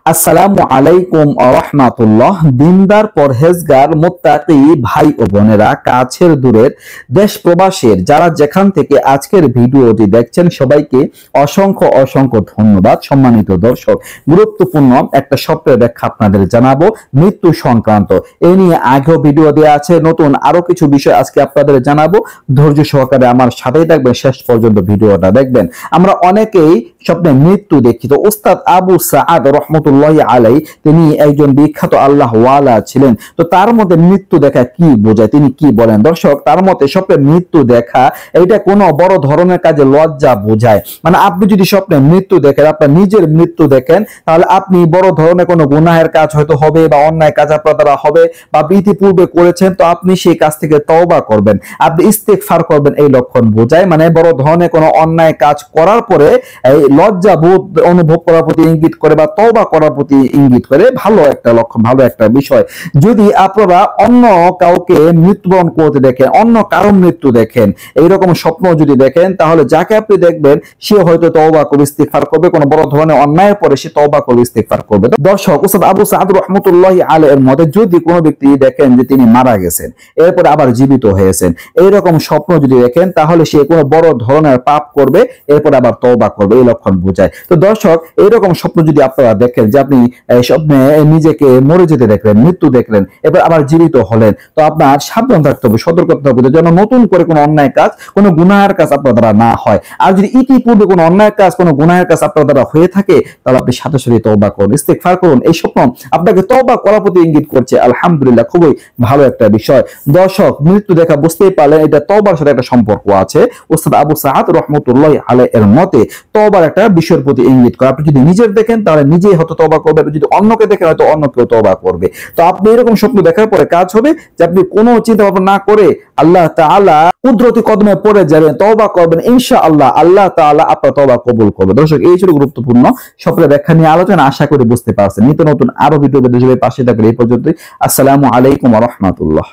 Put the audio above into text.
আসসালামু আলাইকুম রাহমাতুল্লাহ। দিনদার পরহেজগার মুত্তাকি ভাই ও বোনেরা, কাছের দূরের দেশ প্রবাসের যারা যেখান থেকে আজকের ভিডিওটি দেখছেন, সবাইকে অসংখ্য অসংখ্য ধন্যবাদ। সম্মানিত দর্শক, গুরুত্বপূর্ণ একটা সফটওয়্যার ব্যাখ্যা আপনাদের জানাবো মৃত্যু সংক্রান্ত। এ নিয়ে আগেও ভিডিও দেওয়া আছে, নতুন আরো কিছু বিষয় আজকে আপনাদের জানাবো। ধৈর্য সহকারে আমার সাথেই থাকবেন, শেষ পর্যন্ত ভিডিওটা দেখবেন। আমরা অনেকেই স্বপ্নে মৃত্যু দেখি। তো উস্তাদ আবু সাআদ রহমতুল্লাহি আলাই, তিনি একজন বিখ্যাত আল্লাহ ওয়ালা ছিলেন। তো তার মধ্যে মৃত্যু দেখা কি বোঝায়, তিনি কি বলেন? দর্শক, তার মতে স্বপ্নে মৃত্যু দেখা এটা কোনো বড় ধরনের কাজে লজ্জা বোঝায়। মানে আপনি যদি স্বপ্নে মৃত্যু দেখেন, আপনার নিজের মৃত্যু দেখেন, তাহলে আপনি বড় ধরনের কোনো গুনাহের কাজ হয়তো হবে, বা অন্যায় কাজ আপনার দ্বারা হবে, বা ইতিপূর্বে করেছেন, তো আপনি সেই কাজ থেকে তওবা করবেন, আপনি ইস্তেগফার করবেন, এই লক্ষণ বোঝায়। মানে বড় ধরনের কোনো অন্যায় কাজ করার পরে এই লজ্জা বোধ অনুভব করার প্রতি ইঙ্গিত করে, বা তওবা করার প্রতি ইঙ্গিত করে। ভালো একটা লক্ষণ, ভালো একটা বিষয়। যদি আপনারা অন্য কাউকে মৃত্যুবরণ করতে দেখেন, অন্য কারো মৃত্যু দেখেন, এইরকম স্বপ্ন যদি দেখেন, তাহলে যাকে আপনি দেখবেন সে হয়তো তওবা করবে, ইস্তিগফার করবে। কোনো বড় ধরনের অন্যায়ের পরে সে তওবা করবে, ইস্তিগফার করবে। দর্শক, উস্তাদ আবু সাআদ রাহমাতুল্লাহি আলাইহির মতে যদি কোনো ব্যক্তি দেখেন যে তিনি মারা গেছেন, এরপরে আবার জীবিত হয়েছেন, এইরকম স্বপ্ন যদি দেখেন, তাহলে সে কোনো বড় ধরনের পাপ করবে, এরপরে আবার তওবা করবে, এই লক্ষণ বোঝায়। তো দর্শক, এইরকম স্বপ্ন যদি আপনারা দেখেন যে আপনি স্বপ্নে নিজেকে মরে যেতে দেখলেন, মৃত্যু দেখলেন, এবার আবার জীবিত হলেন, তো আপনার সাবধান থাকতে হবে, সতর্ক থাকতে হবে, যেন নতুন করে কোনো অন্যায় কাজ, কোনো গুনাহের কাজ আপনার দ্বারা না হয়। আর যদি ইতিপূর্বে কোনো অন্যায় কাজ, কোনো গুনাহের কাজ আপনার দ্বারা হয়ে থাকে, তাহলে আপনি সাথে সাথে তওবা করুন, ইস্তেগফার করুন। এই স্বপ্ন আপনাকে তওবা করার প্রতি ইঙ্গিত করছে। আলহামদুলিল্লাহ, খুবই ভালো একটা বিষয়। দর্শক, মৃত্যু দেখা বুঝতেই পারলেন, এটা তওবার সাথে একটা সম্পর্ক আছে। উস্তাদ আবু সাআদ রাহমাতুল্লাহি আলাইহি এর মতে তওবার একটা বিষয়ের প্রতি ইঙ্গিত করে। আপনি যদি নিজের দেখেন, তাহলে নিজেই হয়তো তওবা করবে, যদি অন্যকে দেখেন, হয়তো অন্য কেউ তওবা করবে। তো আপনি এরকম স্বপ্ন দেখার পরে কাজ হবে যে আপনি কোনো চিন্তা ভাবনা না করে আল্লাহ তাআলা কুদরতি কদমে পড়ে যাবেন, তওবা করবেন, ইনশাআল্লাহ আল্লাহ তাআলা আপনার তওবা কবুল করবে। দর্শক, এই ছিল গুরুত্বপূর্ণ স্বপ্নের ব্যাখ্যা নিয়ে আলোচনা। আশা করি বুঝতে পারছেন। নিত্য নতুন আরো ভিডিও পেতে পাশে থাকলে এই পর্যন্তই। আসসালামু আলাইকুম ওয়া রাহমাতুল্লাহ।